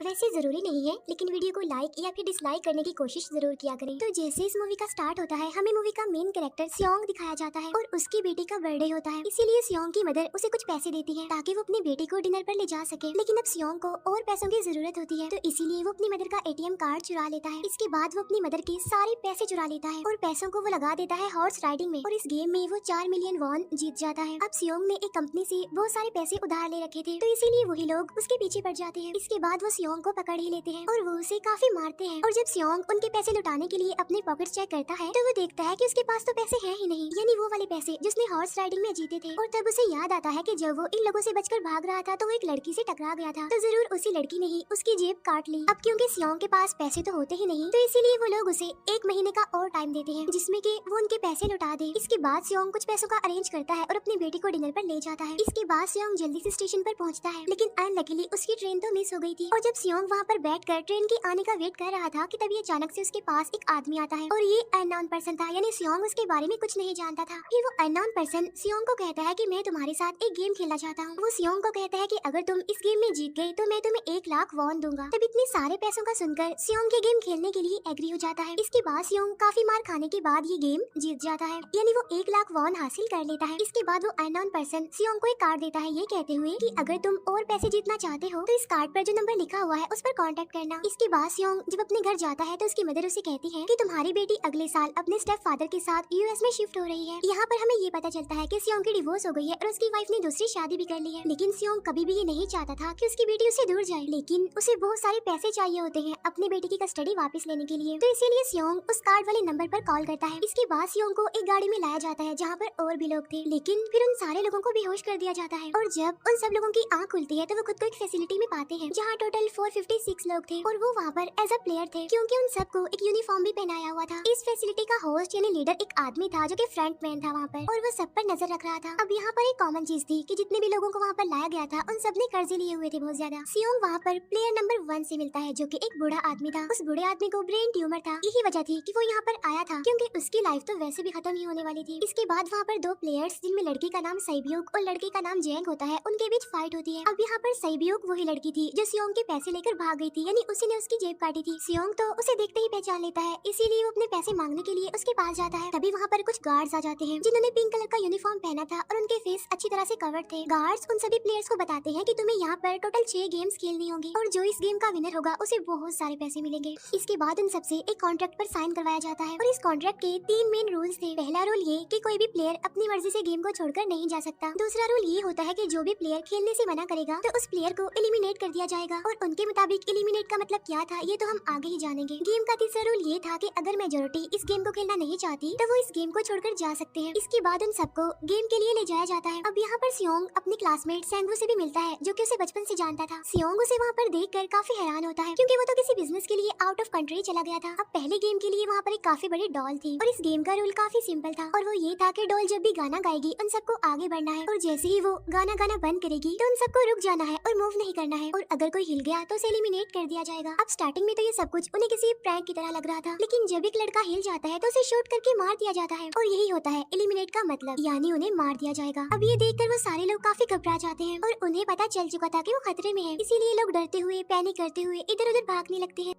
वैसे जरूरी नहीं है, लेकिन वीडियो को लाइक या फिर डिसलाइक करने की कोशिश जरूर किया करें। तो जैसे इस मूवी का स्टार्ट होता है, हमें मूवी का मेन कैरेक्टर सियोंग दिखाया जाता है और उसकी बेटी का बर्थडे होता है। इसीलिए सियोंग की मदर उसे कुछ पैसे देती है ताकि वो अपनी बेटी को डिनर पर ले जा सके। लेकिन अब सियोंग को और पैसों की जरूरत होती है, तो इसीलिए वो अपनी मदर का एटीएम कार्ड चुरा लेता है। इसके बाद वो अपनी मदर के सारे पैसे चुरा लेता है और पैसों को वो लगा देता है हॉर्स राइडिंग में, और इस गेम में वो 4 मिलियन वॉन जीत जाता है। अब सियोंग ने एक कंपनी से बहुत सारे पैसे उधार ले रखे थे, तो इसीलिए वही लोग उसके पीछे पड़ जाते हैं। इसके बाद वो सियोंग को पकड़ ही लेते हैं और वो उसे काफी मारते हैं। और जब सियोंग उनके पैसे लुटाने के लिए अपने पॉकेट चेक करता है, तो वो देखता है कि उसके पास तो पैसे हैं ही नहीं, यानी वो वाले पैसे जिसने हॉर्स राइडिंग में जीते थे। और तब उसे याद आता है कि जब वो इन लोगों से बचकर भाग रहा था तो वो एक लड़की से टकरा गया था, तो जरूर उसी लड़की ने ही उसकी जेब काट ली। अब क्योंकि सियोंग के पास पैसे तो होते ही नहीं, तो इसीलिए वो लोग उसे 1 महीने का और टाइम देते हैं जिसमें कि वो उनके पैसे लुटा दे। इसके बाद सियोंग कुछ पैसों का अरेंज करता है और अपनी बेटी को डिनर पर ले जाता है। इसके बाद सियोंग जल्दी से स्टेशन पर पहुंचता है, लेकिन अनलकीली उसकी ट्रेन तो मिस हो गई थी। और जब सियोंग वहाँ पर बैठकर ट्रेन के आने का वेट कर रहा था कि तभी अचानक से उसके पास एक आदमी आता है, और ये अननोन पर्सन था, यानी सियोंग उसके बारे में कुछ नहीं जानता था। फिर वो अननोन पर्सन सियोंग को कहता है कि मैं तुम्हारे साथ एक गेम खेलना चाहता हूँ। वो सियोंग को कहता है कि अगर तुम इस गेम में जीत गए तो मैं तुम्हें 1 लाख वॉन दूंगा। तब इतने सारे पैसों का सुनकर सियोंग ये गेम खेलने के लिए एग्री हो जाता है। इसके बाद सियोंग काफी मार खाने के बाद ये गेम जीत जाता है, यानी वो 1 लाख वॉन हासिल कर लेता है। इसके बाद वो अननोन पर्सन सियोंग को एक कार्ड देता है, ये कहते हुए कि अगर तुम और पैसे जीतना चाहते हो तो इस कार्ड पर जो नंबर लिखा हुआ है उस पर कांटेक्ट करना। इसके बाद सियोंग जब अपने घर जाता है तो उसकी मदर उसे कहती है कि तुम्हारी बेटी अगले साल अपने स्टेप फादर के साथ यूएस में शिफ्ट हो रही है। यहाँ पर हमें ये पता चलता है कि सियोंग की डिवोर्स हो गई है और उसकी वाइफ ने दूसरी शादी भी कर ली है। लेकिन सियोंग कभी भी ये नहीं चाहता था कि उसकी बेटी उससे दूर जाए, लेकिन उसे बहुत सारे पैसे चाहिए होते हैं अपनी बेटी की कस्टडी वापस लेने के लिए, तो इसीलिए सियोंग उस कार्ड वाले नंबर पर कॉल करता है। इसके बाद सियोंग को एक गाड़ी में लाया जाता है जहाँ पर और भी लोग थे, लेकिन फिर उन सारे लोगों को बेहोश कर दिया जाता है। और जब उन सब लोगों की आंख खुलती है तो वो खुद को एक फैसिलिटी में पाते हैं जहाँ टोटल 456 लोग थे, और वो वहाँ पर एज अ प्लेयर थे क्योंकि उन सबको एक यूनिफॉर्म भी पहनाया हुआ था। इस फैसिलिटी का होस्ट यानी लीडर एक आदमी था जो कि फ्रंट मैन था वहाँ पर, और वो सब पर नजर रख रहा था। अब यहाँ पर एक कॉमन चीज थी कि जितने भी लोगों को वहाँ पर लाया गया था उन सब ने कर्जे लिए हुए थे बहुत ज्यादा। सियोंग वहाँ पर प्लेयर नंबर 1 से मिलता है जो कि एक बूढ़ा आदमी था। उस बूढ़े आदमी को ब्रेन ट्यूमर था, यही वजह थी कि वो यहाँ पर आया था क्योंकि उसकी लाइफ तो वैसे भी खत्म ही होने वाली थी। इसके बाद वहाँ पर 2 प्लेयर्स जिनमें लड़की का नाम सैब्यूक और लड़के का नाम जेंग होता है, उनके बीच फाइट होती है। अब यहाँ पर सैब्यूक वही लड़की थी जो सियोंग के पैसे लेकर भाग गई थी, यानी उसी ने उसकी जेब काटी थी। सियोंग तो उसे देखते ही पहचान लेता है, इसीलिए वो अपने पैसे मांगने के लिए उसके पास जाता है। तभी वहाँ पर कुछ गार्ड्स आ जाते हैं जिन्होंने पिंक कलर का यूनिफॉर्म पहना था और उनके फेस अच्छी तरह से कवर्ड थे। गार्ड्स उन सभी प्लेयर्स को बताते हैं कि तुम्हें यहाँ पर टोटल 6 गेम्स खेलनी होंगी और जो इस गेम का विनर होगा उसे बहुत सारे पैसे मिलेंगे। इसके बाद उन सबसे एक कॉन्ट्रैक्ट पर साइन करवाया जाता है, और इस कॉन्ट्रैक्ट के 3 मेन रूल्स थे। पहला रूल ये कि कोई भी प्लेयर अपनी मर्जी से गेम को छोड़कर नहीं जा सकता। दूसरा रूल ये होता है कि जो भी प्लेयर खेलने से मना करेगा तो उस प्लेयर को एलिमिनेट कर दिया जाएगा, और उनके मुताबिक एलिमिनेट का मतलब क्या था ये तो हम आगे ही जानेंगे। गेम का तीसरा रूल ये था कि अगर मेजोरिटी इस गेम को खेलना नहीं चाहती तो वो इस गेम को छोड़कर जा सकते हैं। इसके बाद उन सबको गेम के लिए ले जाया जाता है। अब यहाँ पर सियोंग अपने क्लासमेट सेंगवू से भी मिलता है जो कि उसे बचपन से जानता था। सियोंग उसे वहाँ पर देखकर काफी हैरान होता है क्योंकि वो तो किसी बिजनेस के लिए आउट ऑफ कंट्री चला गया था। अब पहले गेम के लिए वहाँ पर एक काफी बड़ी डॉल थी, और इस गेम का रूल काफी सिंपल था, और वो ये था कि डॉल जब भी गाना गाएगी उन सबको आगे बढ़ना है, और जैसे ही वो गाना गाना बंद करेगी तो उन सबको रुक जाना है और मूव नहीं करना है, और अगर कोई हिल गया तो उसे एलिमिनेट कर दिया जाएगा। अब स्टार्टिंग में तो ये सब कुछ उन्हें किसी प्रैंक की तरह लग रहा था, लेकिन जब एक लड़का हिल जाता है तो उसे शूट करके मार दिया जाता है, और यही होता है एलिमिनेट का मतलब, यानी उन्हें मार दिया जाएगा। अब ये देखकर वो सारे लोग काफी घबरा जाते हैं और उन्हें पता चल चुका था कि वो खतरे में है, इसीलिए लोग डरते हुए पैनिक करते हुए इधर उधर भागने लगते हैं।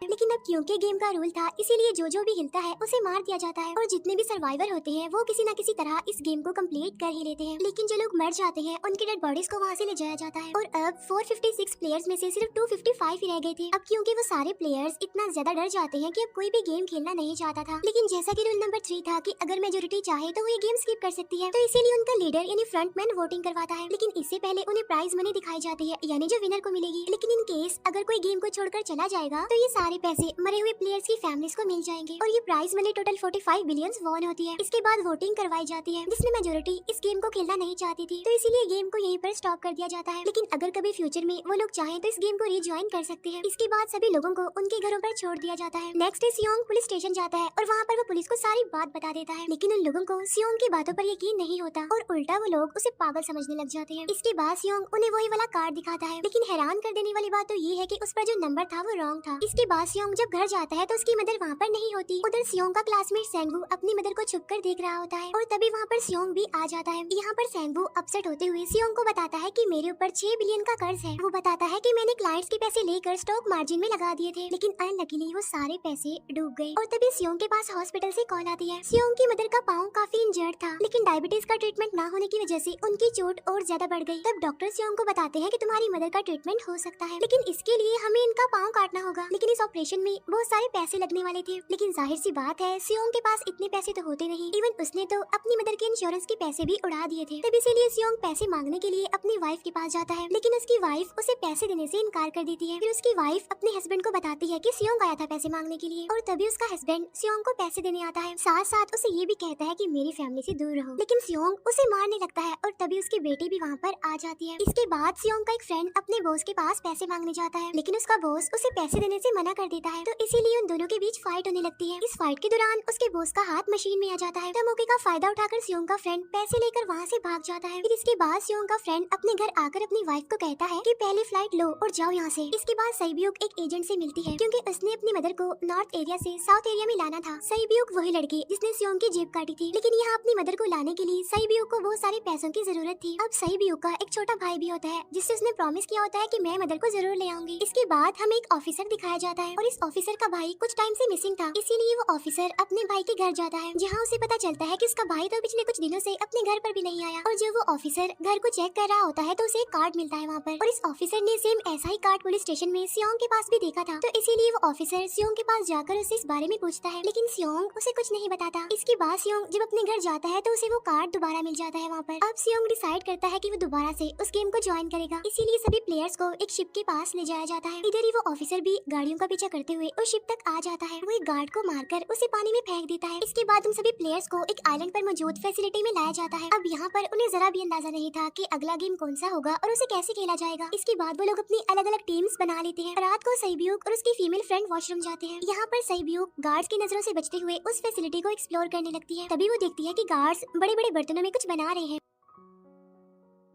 लेकिन अब क्योंकि गेम का रूल था इसीलिए जो भी हिलता है उसे मार दिया जाता है, और जितने भी सर्वाइवर होते हैं वो किसी न किसी तरह इस गेम को कंप्लीट कर ही लेते हैं। लेकिन जो लोग मर जाते हैं उनकी डेड बॉडीज को वहाँ से ले जाया जाता है, और अब 456 प्लेयर्स में से सिर्फ 255 ही रह गए थे। अब क्योंकि वो सारे प्लेयर्स इतना ज्यादा डर जाते हैं कि अब कोई भी गेम खेलना नहीं चाहता था। लेकिन जैसा कि रूल नंबर 3 था कि अगर मेजोरिटी चाहे तो वो ये गेम स्किप कर सकती है, तो इसीलिए उनका लीडर यानी फ्रंटमैन वोटिंग करवाता है। लेकिन इससे पहले उन्हें प्राइज मनी दिखाई जाती है, यानी जो विनर को मिलेगी। लेकिन इन केस अगर कोई गेम को छोड़कर चला जाएगा तो ये सारे पैसे मरे हुए प्लेयर्स की फैमिलीज को मिल जाएंगे, और ये prize money total 45 billion won होती है। इसके बाद वोटिंग करवाई जाती है जिसमें मेजोरिटी इस गेम को खेलना नहीं चाहती थी, तो इसीलिए गेम को यहीं पर स्टॉप कर दिया जाता है। लेकिन अगर कभी फ्यूचर में वो लोग चाहें तो इस गेम को रिज्वाइन कर सकते हैं। इसके बाद सभी लोगों को उनके घरों पर छोड़ दिया जाता है। नेक्स्ट डे सियोंग पुलिस स्टेशन जाता है और वहाँ पर वो पुलिस को सारी बात बता देता है, लेकिन उन लोगों को सियोंग की बातों पर यकीन नहीं होता और उल्टा वो लोग उसे पागल समझने लग जाते हैं। इसके बाद सियोंग उन्हें वही वाला कार्ड दिखाता है, लेकिन हैरान कर देने वाली बात तो ये है कि उस पर जो नंबर था वो रॉन्ग था। इसके बाद बाद सियोंग जब घर जाता है तो उसकी मदर वहाँ पर नहीं होती। उधर सियोंग का क्लासमेट सेंगवू अपनी मदर को छुप कर देख रहा होता है और तभी वहाँ पर सियोंग भी आ जाता है। यहाँ पर सेंगवू अपसेट होते हुए सियोंग को बताता है कि मेरे ऊपर 6 बिलियन का कर्ज है। वो बताता है कि मैंने क्लाइंट्स के पैसे लेकर स्टॉक मार्जिन में लगा दिए थे, लेकिन अनलकीली वो सारे पैसे डूब गए। और तभी सियोंग के पास हॉस्पिटल से कॉल आती है। सियोंग की मदर का पाँव काफी इंजर्ड था, लेकिन डायबिटीज का ट्रीटमेंट ना होने की वजह से उनकी चोट और ज्यादा बढ़ गई। तब डॉक्टर सियोंग को बताते हैं कि तुम्हारी मदर का ट्रीटमेंट हो सकता है, लेकिन इसके लिए हमें इनका पाँव काटना होगा। लेकिन इस ऑपरेशन में बहुत सारे पैसे लगने वाले थे, लेकिन जाहिर सी बात है सियोंग के पास इतने पैसे तो होते नहीं। इवन उसने तो अपनी मदर के इंश्योरेंस के पैसे भी उड़ा दिए थे। तब इसीलिए सियोंग पैसे मांगने के लिए अपनी वाइफ के पास जाता है, लेकिन उसकी वाइफ उसे पैसे देने से इनकार कर देती है। फिर उसकी वाइफ अपने हस्बैंड को बताती है कि सियोंग आया था पैसे मांगने के लिए, और तभी उसका हस्बैंड सियोंग को पैसे देने आता है। साथ साथ उसे ये भी कहता है कि मेरी फैमिली से दूर रहो, लेकिन सियोंग उसे मारने लगता है और तभी उसकी बेटी भी वहाँ पर आ जाती है। इसके बाद सियोंग का एक फ्रेंड अपने बॉस के पास पैसे मांगने जाता है, लेकिन उसका बॉस उसे पैसे देने से मना कर देता है, तो इसीलिए उन दोनों के बीच फाइट होने लगती है। इस फाइट के दौरान उसके बॉस का हाथ मशीन में आ जाता है, तो मौके का फायदा उठाकर सियोंग का फ्रेंड पैसे लेकर वहाँ से भाग जाता है। फिर इसके बाद सियोंग का फ्रेंड अपने घर आकर अपनी वाइफ को कहता है कि पहले फ्लाइट लो और जाओ यहाँ से। इसके बाद सईब्यूक एक एजेंट से मिलती है, क्योंकि उसने अपनी मदर को नॉर्थ एरिया से साउथ एरिया में लाना था। सईब्यूक वही लड़की जिसने सियोंग की जेब काटी थी, लेकिन यहाँ अपनी मदर को लाने के लिए सईब्यूक को बहुत सारे पैसों की जरूरत थी। अब सईब्यूक का एक छोटा भाई भी होता है, जिससे उसने प्रॉमिस किया होता है कि मैं मदर को जरूर ले आऊंगी। इसके बाद हमें एक ऑफिसर दिखाया जाता है, और इस ऑफिसर का भाई कुछ टाइम से मिसिंग था, इसीलिए वो ऑफिसर अपने भाई के घर जाता है, जहाँ उसे पता चलता है कि उसका भाई तो पिछले कुछ दिनों से अपने घर पर भी नहीं आया। और जब वो ऑफिसर घर को चेक कर रहा होता है तो उसे एक कार्ड मिलता है वहाँ पर, और इस ऑफिसर ने सेम ऐसा ही कार्ड पुलिस स्टेशन में सियोंग के पास भी देखा था, तो इसीलिए वो ऑफिसर सियोंग के पास जाकर उसे इस बारे में पूछता है, लेकिन सियोंग उसे कुछ नहीं बताता। इसके बाद सियोंग जब अपने घर जाता है तो उसे वो कार्ड दोबारा मिल जाता है वहाँ पर। अब सियोंग डिसाइड करता है कि वो दोबारा से उस गेम को ज्वाइन करेगा, इसीलिए सभी प्लेयर्स को एक शिप के पास ले जाया जाता है। इधर ही वो ऑफिसर भी गाड़ियों का पीछा करते हुए उस शिप तक आ जाता है। वो एक गार्ड को मारकर उसे पानी में फेंक देता है। इसके बाद उन सभी प्लेयर्स को एक आइलैंड पर मौजूद फैसिलिटी में लाया जाता है। अब यहाँ पर उन्हें जरा भी अंदाजा नहीं था कि अगला गेम कौन सा होगा और उसे कैसे खेला जाएगा। इसके बाद वो लोग अपनी अलग अलग टीम्स बना लेते हैं। रात को सईब्यूक और उसकी फीमेल फ्रेंड वॉशरूम जाते हैं। यहाँ पर सईब्यूक गार्ड्स की नजरों से बचते हुए उस फैसिलिटी को एक्सप्लोर करने लगती है। तभी वो देखती है कि गार्ड्स बड़े बड़े बर्तनों में कुछ बना रहे हैं,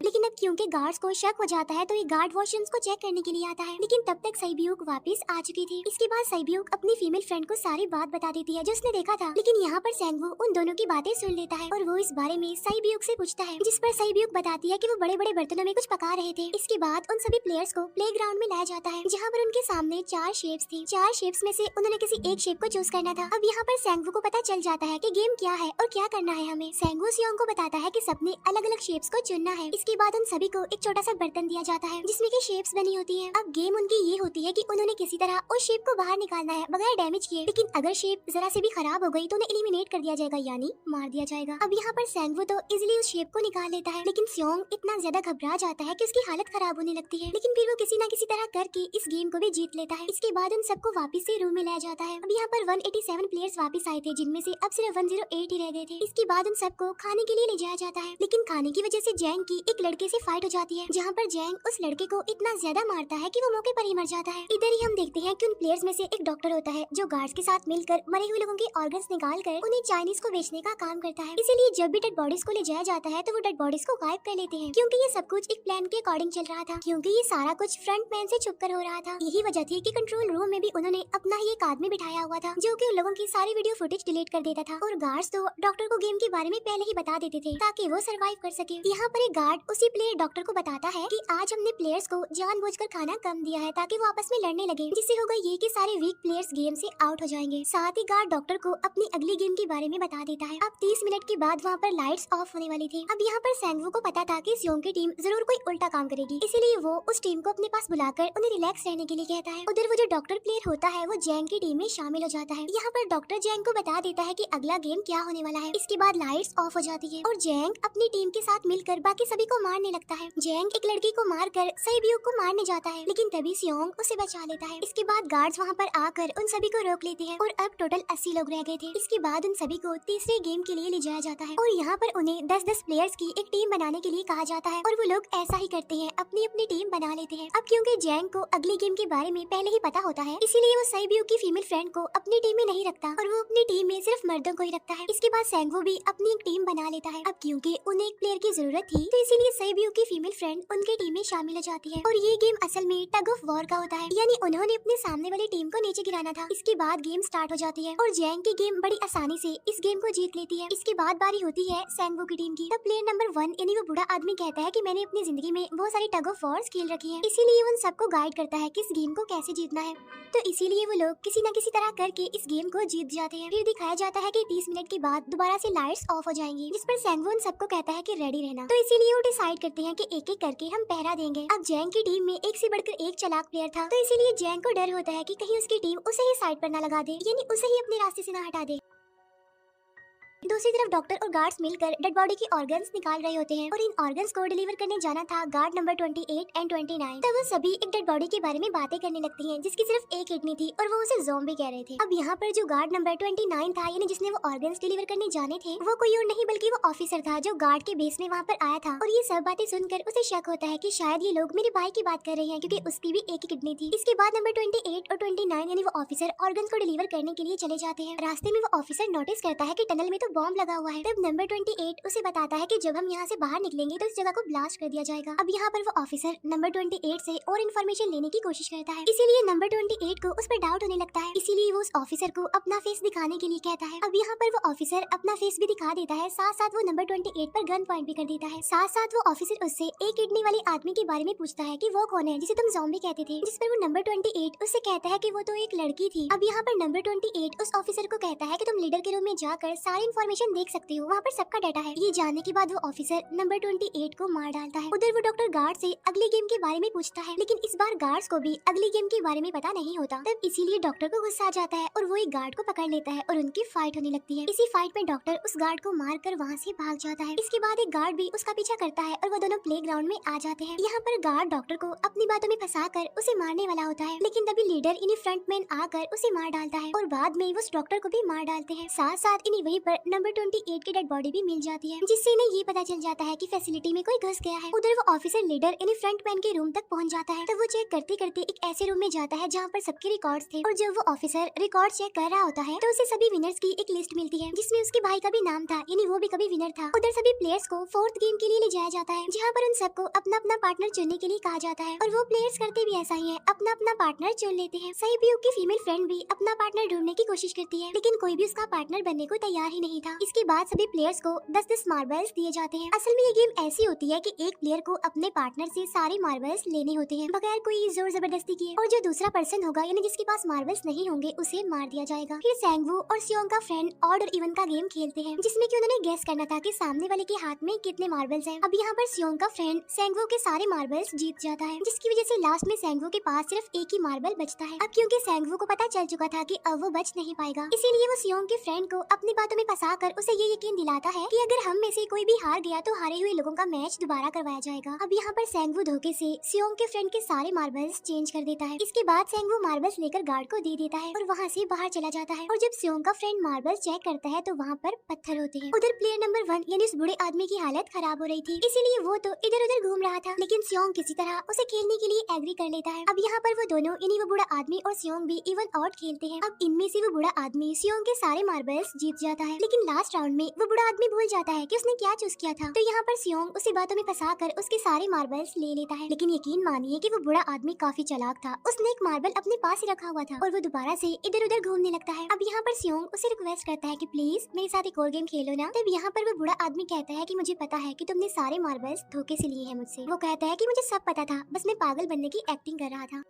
लेकिन अब क्योंकि गार्ड्स को शक हो जाता है तो ये गार्ड वॉशरूम्स को चेक करने के लिए आता है, लेकिन तब तक सईब्यूक वापस आ चुकी थी। इसके बाद सईब्यूक अपनी फीमेल फ्रेंड को सारी बात बता देती है जो उसने देखा था, लेकिन यहाँ पर सेंगवू उन दोनों की बातें सुन लेता है और वो इस बारे में सईब्यूक से पूछता है, जिस पर सईब्यूक बताती है कि वो बड़े बड़े बर्तनों में कुछ पका रहे थे। इसके बाद उन सभी प्लेयर्स को प्ले ग्राउंड में लाया जाता है, जहाँ पर उनके सामने 4 शेप्स थी। 4 शेप्स में से उन्होंने किसी एक शेप को चूज करना था। अब यहाँ पर सेंगवू को पता चल जाता है कि गेम क्या है और क्या करना है हमें। सेंगवू सियोंग को बताता है कि सबने अलग अलग शेप्स को चुनना है। इसके बाद उन सभी को एक छोटा सा बर्तन दिया जाता है जिसमें की शेप्स बनी होती है। अब गेम उनकी ये होती है कि उन्होंने किसी तरह उस शेप को बाहर निकालना है बगैर डैमेज किए, लेकिन अगर शेप जरा से भी खराब हो गई तो उन्हें एलिमिनेट कर दिया जाएगा, यानी मार दिया जाएगा। अब यहाँ पर सेंगवू तो इजिली उस शेप को निकाल लेता है, लेकिन सियोंग इतना ज्यादा घबरा जाता है कि उसकी हालत खराब होने लगती है, लेकिन फिर वो किसी न किसी तरह करके इस गेम को भी जीत लेता है। इसके बाद उन सबको वापस से रूम में लाया जाता है। अब यहाँ पर 187 प्लेयर्स वापस आए थे, जिनमें से अब सिर्फ 108 ही रह गए थे। इसके बाद उन सबको खाने के लिए ले जाया जाता है, लेकिन खाने की वजह से जैंग की एक लड़के से फाइट हो जाती है, जहाँ पर जैंग उस लड़के को इतना ज्यादा मारता है कि वो मौके पर ही मर जाता है। इधर ही हम देखते हैं कि उन प्लेयर्स में से एक डॉक्टर होता है जो गार्ड्स के साथ मिलकर मरे हुए लोगों के ऑर्गन्स निकाल कर उन्हें चाइनीज को बेचने का काम करता है। इसीलिए जब भी डेड बॉडीज को ले जाया जाता है तो वो डेड बॉडीज को गायब कर लेते हैं, क्योंकि ये सब कुछ एक प्लान के अकॉर्डिंग चल रहा था, क्योंकि ये सारा कुछ फ्रंट मैन से छुप कर हो रहा था। यही वजह थी कि कंट्रोल रूम में भी उन्होंने अपना ही एक आदमी बिठाया हुआ था जो कि उन लोगों की सारी वीडियो फुटेज डिलीट कर देता था, और गार्ड्स तो डॉक्टर को गेम के बारे में पहले ही बता देते थे ताकि वो सर्वाइव कर सके। यहाँ पर एक गार्ड उसी प्लेयर डॉक्टर को बताता है कि आज हमने प्लेयर्स को जानबूझकर खाना कम दिया है ताकि वो आपस में लड़ने लगे, जिससे होगा ये कि सारे वीक प्लेयर्स गेम से आउट हो जाएंगे। साथ ही गार्ड डॉक्टर को अपनी अगली गेम के बारे में बता देता है। अब 30 मिनट के बाद वहाँ पर लाइट्स ऑफ होने वाली थी। अब यहाँ पर सेंगवू को पता था कि सियोंग की टीम जरूर कोई उल्टा काम करेगी, इसीलिए वो उस टीम को अपने पास बुलाकर उन्हें रिलैक्स रहने के लिए कहता है। उधर वो जो डॉक्टर प्लेयर होता है वो जैंग की टीम में शामिल हो जाता है। यहाँ पर डॉक्टर जैंग को बता देता है कि अगला गेम क्या होने वाला है। इसके बाद लाइट्स ऑफ हो जाती है और जैंग अपनी टीम के साथ मिलकर बाकी सभी को मारने लगता है। जैंग एक लड़की को मारकर सईब्यूक को मारने जाता है, लेकिन तभी सियोंग उसे बचा लेता है। इसके बाद गार्ड्स वहाँ पर आकर उन सभी को रोक लेते हैं और अब टोटल 80 लोग रह गए थे। इसके बाद उन सभी को तीसरे गेम के लिए ले जाया जाता है और यहाँ पर उन्हें 10-10 प्लेयर्स की एक टीम बनाने के लिए कहा जाता है, और वो लोग ऐसा ही करते हैं, अपनी अपनी टीम बना लेते हैं। अब क्योंकि जैंग को अगली गेम के बारे में पहले ही पता होता है, इसीलिए वो सईब्यूक की फीमेल फ्रेंड को अपनी टीम में नहीं रखता और वो अपनी टीम में सिर्फ मर्दों को ही रखता है। इसके बाद सेंगवू भी अपनी एक टीम बना लेता है। अब क्योंकि उन्हें एक प्लेयर की जरूरत थी तो इसीलिए इसीलिए सईब्यूक की फीमेल फ्रेंड उनकी टीम में शामिल हो जाती है और ये गेम असल में टग ऑफ वॉर का होता है, यानी उन्होंने अपने सामने वाली टीम को नीचे गिराना था। इसके बाद गेम स्टार्ट हो जाती है और जैंग की गेम बड़ी आसानी से इस गेम को जीत लेती है। इसके बाद बारी होती है सैंगवू की टीम की। तब प्लेयर नंबर 1 यानी वो बूढ़ा आदमी कहता है कि मैंने अपनी जिंदगी में बहुत सारी टग ऑफ वॉर्स खेल रखी है, इसीलिए उन सबको गाइड करता है कि इस गेम को कैसे जीतना है। तो इसीलिए वो लोग किसी न किसी तरह करके इस गेम को जीत जाते हैं। फिर दिखाया जाता है कि 30 मिनट के बाद दोबारा से लाइट्स ऑफ हो जाएंगी, जिस पर सैंगवू उन सबको कहता है कि रेडी रहना। तो इसीलिए वो डिसाइड करते हैं कि एक एक करके हम पहरा देंगे। अब जैंग की टीम में एक से बढ़कर एक चालाक प्लेयर था, तो इसीलिए जैंग को डर होता है कि कहीं उसकी टीम उसे ही साइड पर न लगा दे, यानी उसे ही अपने रास्ते से न हटा दे। दूसरी तरफ डॉक्टर और गार्ड्स मिलकर डेड बॉडी की ऑर्गन्स निकाल रहे होते हैं और इन ऑर्गन्स को डिलीवर करने जाना था गार्ड नंबर 28 एंड 29। तब वो सभी एक डेड बॉडी के बारे में बातें करने लगती हैं जिसकी सिर्फ एक किडनी थी और वो उसे ज़ॉम्बी कह रहे थे। अब यहाँ पर जो गार्ड नंबर 29 था, यानी जिसने वो ऑर्गन्स डिलीवर करने जाने थे, वो कोई और नहीं बल्कि वो ऑफिसर था जो गार्ड के बेस में वहाँ पर आया था। और ये सब बातें सुनकर उसे शक होता है कि शायद ये लोग मेरे भाई की बात कर रहे हैं, क्योंकि उसकी भी एक ही किडनी थी। इसके बाद नंबर 28 और 29 यानी वो ऑफिसर ऑर्गन्स को डिलीवर करने के लिए चले जाते हैं। रास्ते में वो ऑफिसर नोटिस करता है कि टनल में तो बॉम्ब लगा हुआ है। तब नंबर 28 उसे बताता है कि जब हम यहाँ से बाहर निकलेंगे तो इस जगह को ब्लास्ट कर दिया जाएगा। अब यहाँ पर वो ऑफिसर नंबर 28 से और इन्फॉर्मेशन लेने की कोशिश करता है, इसीलिए नंबर 28 को उस पर डाउट होने लगता है, इसीलिए वो उस ऑफिसर को अपना फेस दिखाने के लिए कहता है। अब यहाँ पर वो ऑफिसर अपना फेस भी दिखा देता है, साथ साथ वो नंबर 28 पर गन पॉइंट भी कर देता है। साथ साथ वो ऑफिसर उससे एक किडनी वाले आदमी के बारे में पूछता है कि वो कौन है जिसे तुम ज़ॉम्बी कहते थे, जिस पर वो नंबर 28 उससे कहता है कि वो तो एक लड़की थी। अब यहाँ पर नंबर 28 उस ऑफिसर को कहता है कि तुम लीडर के रूम में जाकर सारी इन्फॉर्मेशन देख सकते हो, वहाँ पर सबका डाटा है। ये जानने के बाद वो ऑफिसर नंबर 28 को मार डालता है। उधर वो डॉक्टर गार्ड से अगले गेम के बारे में पूछता है, लेकिन इस बार गार्ड्स को भी अगले गेम के बारे में पता नहीं होता। तब इसीलिए डॉक्टर को गुस्सा आ जाता है और वो एक गार्ड को पकड़ लेता है और उनकी फाइट होने लगती है। इसी फाइट में डॉक्टर उस गार्ड को मार कर वहाँ से भाग जाता है। इसके बाद एक गार्ड भी उसका पीछा करता है और वो दोनों प्लेग्राउंड में आ जाते हैं। यहाँ पर गार्ड डॉक्टर को अपनी बातों में फंसा कर उसे मारने वाला होता है, लेकिन तभी लीडर इन्हीं फ्रंटमैन आकर उसे मार डालता है और बाद में वो उस डॉक्टर को भी मार डालते हैं। साथ साथ इन्हीं वहीं पर नंबर 28 की डेड बॉडी भी मिल जाती है, जिससे इन्हें ये पता चल जाता है कि फैसिलिटी में कोई घुस गया है। उधर वो ऑफिसर लीडर इन्हीं फ्रंटमैन के रूम तक पहुंच जाता है। तब वो चेक करते करते एक ऐसे रूम में जाता है जहाँ पर सबके रिकॉर्ड्स थे, और जब वो ऑफिसर रिकॉर्ड चेक कर रहा होता है तो उसे सभी विनर्स की एक लिस्ट मिलती है, जिसमें उसके भाई का भी नाम था, यानी वो भी कभी विनर था। उधर सभी प्लेयर्स को 4th गेम के लिए ले जाया जाता है, जहाँ पर उन सबको अपना अपना पार्टनर चुनने के लिए कहा जाता है, और वो प्लेयर्स करते भी ऐसा ही है, अपना अपना पार्टनर चुन लेते हैं। सईब्यूक की फीमेल फ्रेंड भी अपना पार्टनर ढूंढने की कोशिश करती है, लेकिन कोई भी उसका पार्टनर बनने को तैयार ही नहीं था। इसके बाद सभी प्लेयर्स को 10-10 मार्बल्स दिए जाते हैं। असल में ये गेम ऐसी होती है कि एक प्लेयर को अपने पार्टनर से सारे मार्बल्स लेने होते हैं बगैर कोई जोर जबरदस्ती किए, और जो दूसरा पर्सन होगा यानी जिसके पास मार्बल्स नहीं होंगे उसे मार दिया जाएगा। फिर सैंगवू और सियोंग का फ्रेंड ऑड और इवन का गेम खेलते हैं, जिसमें कि उन्होंने गेस करना था कि सामने वाले के हाथ में कितने मार्बल्स हैं। अब यहाँ पर सियोंग का फ्रेंड सैंगवू के सारे मार्बल्स जीत जाता है, जिसकी वजह से लास्ट में सैंगवू के पास सिर्फ एक ही मार्बल बचता है। अब क्योंकि सैंगवू को पता चल चुका था कि अब वो बच नहीं पाएगा, इसीलिए वो सियोंग के फ्रेंड को अपनी बातों में फंसा कर उसे ये यकीन दिलाता है कि अगर हम में से कोई भी हार गया तो हारे हुए लोगों का मैच दोबारा करवाया जाएगा। अब यहाँ पर सैंगवू धोखे से सियोंग के फ्रेंड के सारे मार्बल्स चेंज कर देता है। इसके बाद सैंगवू मार्बल्स लेकर गार्ड को दे देता है और वहाँ से बाहर चला जाता है, और जब सियोंग का फ्रेंड मार्बल्स चेक करता है तो वहाँ पर पत्थर होते हैं। उधर प्लेयर नंबर 1 यानी उस बूढ़े आदमी की हालत खराब हो रही थी, इसीलिए वो तो इधर उधर घूम रहा था, लेकिन सियोंग किसी तरह उसे खेलने के लिए एग्री कर लेता है। अब यहाँ पर वो दोनों यानी वो बूढ़ा आदमी और सियोंग भी इवन आउट खेलते हैं। अब इनमें से वो बूढ़ा आदमी सियोंग के सारे मार्बल्स जीत जाता है, लेकिन लास्ट राउंड में वो बूढ़ा आदमी भूल जाता है कि उसने क्या चूज किया था। तो यहाँ पर सियोंग उसे बातों में फंसा कर उसके सारे मार्बल्स ले लेता है, लेकिन यकीन मानिए कि वो बूढ़ा आदमी काफी चालाक था। उसने एक मार्बल अपने पास ही रखा हुआ था और वो दोबारा से इधर उधर घूमने लगता है। अब यहाँ पर सियोंग उसे रिक्वेस्ट करता है कि प्लीज मेरे साथ एक और गेम खेलो ना। तब यहाँ पर वो बूढ़ा आदमी कहता है कि मुझे पता है कि तुमने सारे मार्बल्स धोखे से लिए हैं मुझसे। वो कहता है कि मुझे सब पता था, बस मैं पागल बनने की एक्टिंग कर रहा था।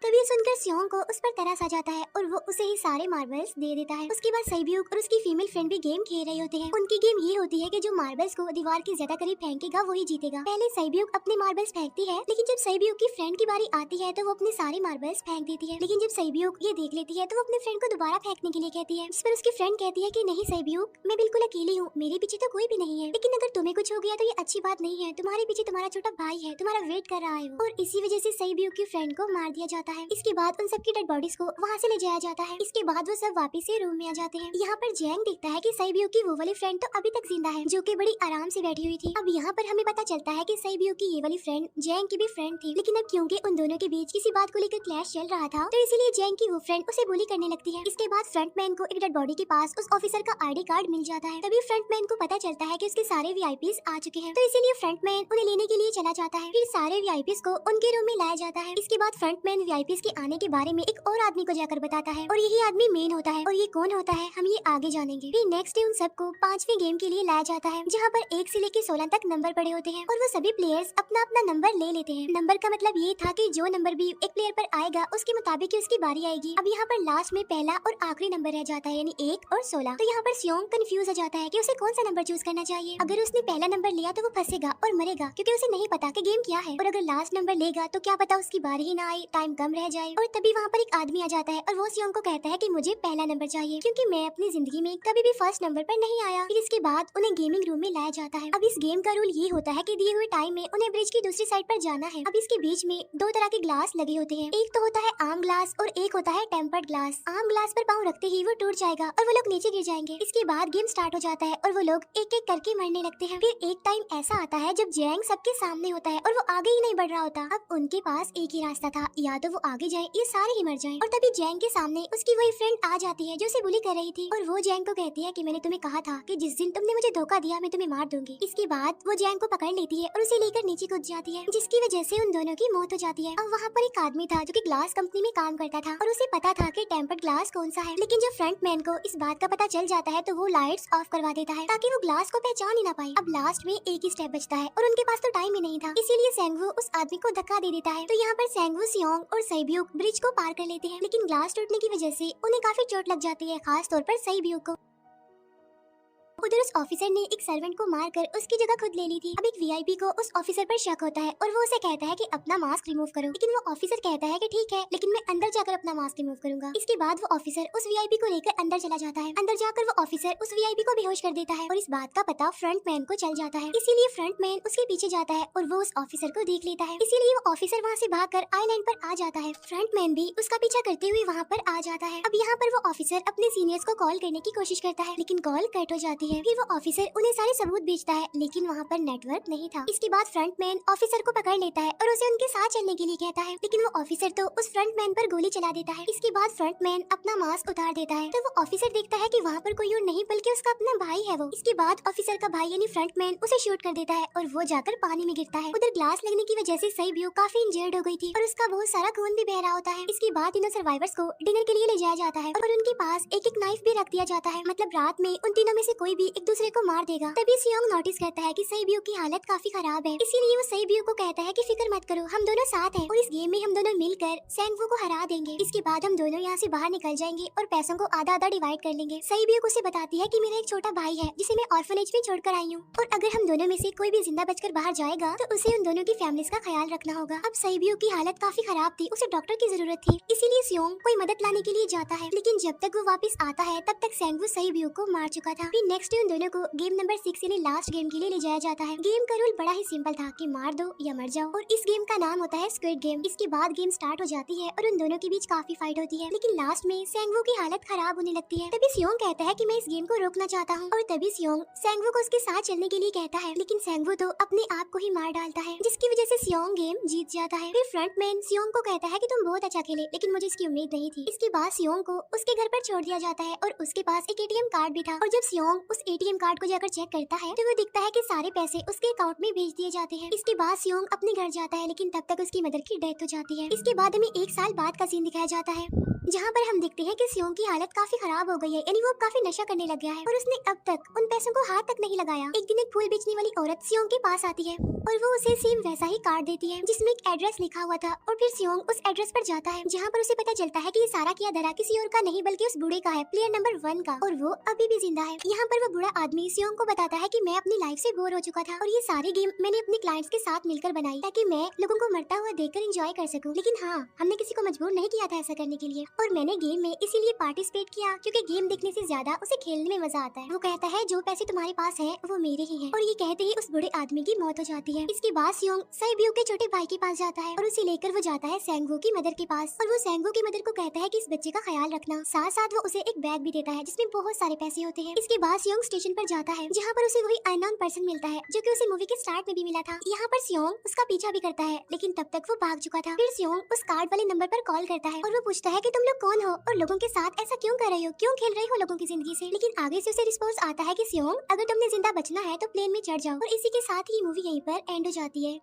तभी सुनकर सियोंग को उस पर तरस आ जाता है और वो उसे ही सारे मार्बल्स दे देता है। उसके बाद सईब्यूक और उसकी फीमेल फ्रेंड भी गेम खेल रहे होते हैं। उनकी गेम ये होती है कि जो मार्बल्स को दीवार के ज्यादा करीब फेंकेगा वही जीतेगा। पहले सईब्यूक अपने मार्बल्स फेंकती है, लेकिन जब सईब्यूक की फ्रेंड की बारी आती है तो वो अपने सारे मार्बल्स फेंक देती है। लेकिन जब सईब्यूक ये देख लेती है तो वो अपने फ्रेंड को दोबारा फेंकने के लिए कहती है, जिस पर उसकी फ्रेंड कहती है कि नहीं सईब्यूक, मैं बिल्कुल अकेली हूँ, मेरे पीछे तो कोई भी नहीं है, लेकिन अगर तुम्हें कुछ हो गया तो ये अच्छी बात नहीं है, तुम्हारे पीछे तुम्हारा छोटा भाई है, तुम्हारा वेट कर रहा है। और इसी वजह से सईब्यूक की फ्रेंड को मार दिया जाता है। जाता है। इसके बाद उन सबकी डेड बॉडीज को वहाँ से ले जाया जाता है। इसके बाद वो सब वापस से रूम में आ जाते हैं। यहाँ पर जैंग देखता है कि साइबियो की वो वाली फ्रेंड तो अभी तक जिंदा है, जो कि बड़ी आराम से बैठी हुई थी। अब यहाँ पर हमें पता चलता है कि साइबियो की ये वाली फ्रेंड जैंग की भी फ्रेंड थी, लेकिन अब क्योंकि उन दोनों के बीच किसी बात को लेकर क्लैश चल रहा था, तो इसीलिए जैंग की वो फ्रेंड उसे बुली करने लगती है। इसके बाद फ्रंटमैन को एक डेड बॉडी के पास उस ऑफिसर का आईडी कार्ड मिल जाता है। तभी फ्रंटमैन को पता चलता है कि उसके सारे वीआईपीज आ चुके हैं, तो इसीलिए फ्रंटमैन उन्हें लेने के लिए चला जाता है। फिर सारे वीआईपीज को उनके रूम में लाया जाता है। इसके बाद फ्रंटमैन वीआईपीज के आने के बारे में एक और आदमी को जाकर बताता है, और यही आदमी मेन होता है। और ये कौन होता है हम ये आगे जानेंगे। फिर नेक्स्ट डे उन सबको 5वें गेम के लिए लाया जाता है, जहाँ पर 1 से लेकर 16 तक नंबर पड़े होते हैं, और वो सभी प्लेयर्स अपना अपना नंबर ले लेते हैं। नंबर का मतलब ये था कि जो नंबर भी एक प्लेयर पर आएगा उसके मुताबिक ही उसकी बारी आएगी। अब यहाँ पर लास्ट में पहला और आखिरी नंबर रह जाता है, यानी 1 और 16। तो यहाँ पर सियोंग कंफ्यूज हो जाता है कि उसे कौन सा नंबर चूज करना चाहिए। अगर उसने पहला नंबर लिया तो वो फंसेगा और मरेगा, क्योंकि उसे नहीं पता कि गेम क्या है। और अगर लास्ट नंबर लेगा तो क्या पता उसकी बारी ही ना आए, टाइम कम रह जाए। और तभी वहाँ पर एक आदमी आ जाता है और वो सियोंग को कहता है कि मुझे पहला नंबर चाहिए, क्योंकि मैं अपनी जिंदगी में कभी भी फर्स्ट नंबर पर नहीं आया। फिर इसके बाद उन्हें गेमिंग रूम में लाया जाता है। अब इस गेम का रूल ये होता है कि दिए हुए टाइम में उन्हें ब्रिज की दूसरी साइड पर जाना है। अब इसके बीच में 2 तरह के ग्लास लगे होते हैं, एक तो होता है आम ग्लास और एक होता है टेम्पर्ड ग्लास। आम ग्लास पर पाँव रखते ही वो टूट जाएगा और वो लोग नीचे गिर जाएंगे। इसके बाद गेम स्टार्ट हो जाता है और वो लोग एक एक करके मरने लगते हैं। फिर एक टाइम ऐसा आता है जब जैंग सबके सामने होता है और वो आगे ही नहीं बढ़ रहा होता। अब उनके पास एक ही रास्ता था, या तो वो आगे जाए या सारे ही मर जाएं। और तभी जैंग के सामने उसकी वही फ्रेंड आ जाती है जो उसे बुली कर रही थी, और वो जैंग को कहती है कि मैंने तुम्हें कहा था कि जिस दिन तुमने मुझे धोखा दिया मैं तुम्हें मार दूंगी। इसके बाद वो जैंग को पकड़ लेती है और उसे लेकर नीचे कूद जाती है, जिसकी वजह से उन दोनों की मौत हो जाती है। अब वहाँ पर एक आदमी था जो कि ग्लास कंपनी में काम करता था, और उसे पता था कि टेम्पर्ड ग्लास कौन सा है। लेकिन जब फ्रंटमैन को इस बात का पता चल जाता है तो वो लाइट्स ऑफ करवा देता है ताकि वो ग्लास को पहचान ही ना पाए। अब लास्ट में एक ही स्टेप बचता है और उनके पास तो टाइम ही नहीं था, इसीलिए सेंगवू उस आदमी को धक्का दे देता है। तो यहाँ पर सेंगवू, सियोंग और साइबियोक ब्रिज को पार कर लेते हैं, लेकिन ग्लास टूटने की वजह से उन्हें काफी चोट लग जाती है, खास तौर पर साइबियोक को। उधर उस ऑफिसर ने एक सर्वेंट को मारकर उसकी जगह खुद ले ली थी। अब एक वीआईपी को उस ऑफिसर पर शक होता है और वो उसे कहता है कि अपना मास्क रिमूव करो, लेकिन वो ऑफिसर कहता है कि ठीक है, लेकिन मैं अंदर जाकर अपना मास्क रिमूव करूंगा। इसके बाद वो ऑफिसर उस वीआईपी को लेकर अंदर चला जाता है। अंदर जाकर वो ऑफिसर उस वीआईपी को बेहोश कर देता है, और इस बात का पता फ्रंटमैन को चल जाता है। इसीलिए फ्रंटमैन उसके पीछे जाता है और वो उस ऑफिसर को देख लेता है। इसीलिए वो ऑफिसर वहाँ से भागकर आइलैंड पर आ जाता है। फ्रंटमैन भी उसका पीछा करते हुए वहाँ पर आ जाता है। अब यहाँ पर वो ऑफिसर अपने सीनियर्स को कॉल करने की कोशिश करता है, लेकिन कॉल कट हो जाती है। फिर वो ऑफिसर उन्हें सारे सबूत भेजता है, लेकिन वहाँ पर नेटवर्क नहीं था। इसके बाद फ्रंटमैन ऑफिसर को पकड़ लेता है और उसे उनके साथ चलने के लिए कहता है, लेकिन वो ऑफिसर तो उस फ्रंटमैन पर गोली चला देता है। इसके बाद फ्रंटमैन अपना मास्क उतार देता है, तो वो ऑफिसर देखता है कि वहाँ पर कोई और नहीं बल्कि उसका अपना भाई है वो। इसके बाद ऑफिसर का भाई यानी फ्रंटमैन उसे शूट कर देता है और वो जाकर पानी में गिरता है। उधर ग्लास लगने की वजह से साइबियो काफी इंजर्ड हो गई थी और उसका बहुत सारा खून भी बह रहा होता है। इसके बाद इन सर्वाइवर्स को डिनर के लिए ले जाया जाता है और उनके पास एक एक नाइफ भी रख दिया जाता है, मतलब रात में उन तीनों में से कोई भी एक दूसरे को मार देगा। तभी सियोंग नोटिस करता है कि साइबियो की हालत काफी खराब है, इसीलिए वो साइबियो को कहता है कि फिक्र मत करो, हम दोनों साथ हैं और इस गेम में हम दोनों मिलकर सेंगवू को हरा देंगे। इसके बाद हम दोनों यहाँ से बाहर निकल जाएंगे और पैसों को आधा आधा डिवाइड कर लेंगे। साइबियो उसे बताती है कि मेरा एक छोटा भाई है जिसे मैं ऑर्फनेज में छोड़कर आई हूँ, और अगर हम दोनों में से कोई भी जिंदा बचकर बाहर जाएगा तो उसे उन दोनों की फैमिलीज का ख्याल रखना होगा। अब साइबियो की हालत काफी खराब थी, उसे डॉक्टर की जरूरत थी, इसीलिए सियोंग कोई मदद लाने के लिए जाता है, लेकिन जब तक वो वापस आता है तब तक सेंगवू साइबियो को मार चुका था। फिर नेक्स्ट डे उन दोनों को गेम नंबर 6 यानी लास्ट गेम के लिए ले जाया जाता है। गेम का रूल बड़ा ही सिंपल था कि मार दो या मर जाओ, और इस गेम का नाम होता है स्क्विड गेम। इसके बाद गेम स्टार्ट हो जाती है और उन दोनों के बीच काफी फाइट होती है, लेकिन लास्ट में सेंगवू की हालत खराब होने लगती है। तभी सियोंग कहता है कि मैं इस गेम को रोकना चाहता हूँ, और तभी सियोंग सेंगवू को उसके साथ चलने के लिए कहता है, लेकिन सेंगवू तो अपने आप को ही मार डालता है, जिसकी वजह से सियोंग गेम जीत जाता है। फिर फ्रंटमैन सियोंग को कहता है कि तुम बहुत अच्छा खेले, लेकिन मुझे इसकी उम्मीद नहीं थी। इसके बाद सियोंग को उसके घर पर छोड़ दिया जाता है और उसके पास एक एटीएम कार्ड भी था, और जब सियोंग उस एटीएम कार्ड को जाकर चेक करता है तो वो दिखता है कि सारे पैसे उसके अकाउंट में भेज दिए जाते हैं। इसके बाद सियोंग अपने घर जाता है, लेकिन तब तक उसकी मदर की डेथ हो जाती है। इसके बाद हमें 1 साल बाद का सीन दिखाया जाता है, जहाँ पर हम देखते हैं कि सियोंग की हालत काफी खराब हो गई है, यानी वो काफी नशा करने लग गया है और उसने अब तक उन पैसों को हाथ तक नहीं लगाया। एक दिन एक फूल बेचने वाली औरत सियोंग के पास आती है और वो उसे सेम वैसा ही कार्ड देती है जिसमें एक एड्रेस लिखा हुआ था, और फिर सियोंग उस एड्रेस पर जाता है, जहाँ पर उसे पता चलता है कि ये सारा किया धरा किसी और का नहीं बल्कि उस बूढ़े का है, प्लेयर नंबर 1 का, और वो अभी भी जिंदा है। यहाँ पर वो बूढ़ा आदमी सियोंग को बताता है कि मैं अपनी लाइफ से बोर हो चुका था और ये सारी गेम मैंने अपने क्लाइंट्स के साथ मिलकर बनाई ताकि मैं लोगों को मरता हुआ देखकर एंजॉय कर सकूं, लेकिन हाँ, हमने किसी को मजबूर नहीं किया था ऐसा करने के लिए। और मैंने गेम में इसीलिए पार्टिसिपेट किया क्योंकि गेम देखने से ज्यादा उसे खेलने में मजा आता है। वो कहता है जो पैसे तुम्हारे पास है वो मेरे ही हैं। और ये कहते ही उस बूढ़े आदमी की मौत हो जाती है। इसके बाद सियोंग साइब्यू के छोटे भाई के पास जाता है और उसे लेकर वो जाता है सेंगवू की मदर के पास। और वो सेंगवू की मदर को कहता है कि इस बच्चे का ख्याल रखना। साथ साथ वो उसे एक बैग भी देता है जिसमें बहुत सारे पैसे होते हैं। इसके बाद सियोंग स्टेशन पर जाता है जहाँ पर उसे वही अननोन पर्सन मिलता है जो कि उसे मूवी के स्टार्ट में भी मिला था। यहाँ पर सियोंग उसका पीछा भी करता है लेकिन तब तक वो भाग चुका था। फिर सियोंग उस कार्ड वाले नंबर पर कॉल करता है और वो पूछता है कि तुम लोग कौन हो और लोगों के साथ ऐसा क्यों कर रहे हो, क्यों खेल रहे हो लोगों की जिंदगी से। लेकिन आगे से उसे रिस्पॉन्स आता है कि सियोंग अगर तुमने जिंदा बचना है तो प्लेन में चढ़ जाओ। और इसी के साथ ही मूवी यहीं पर एंड हो जाती है।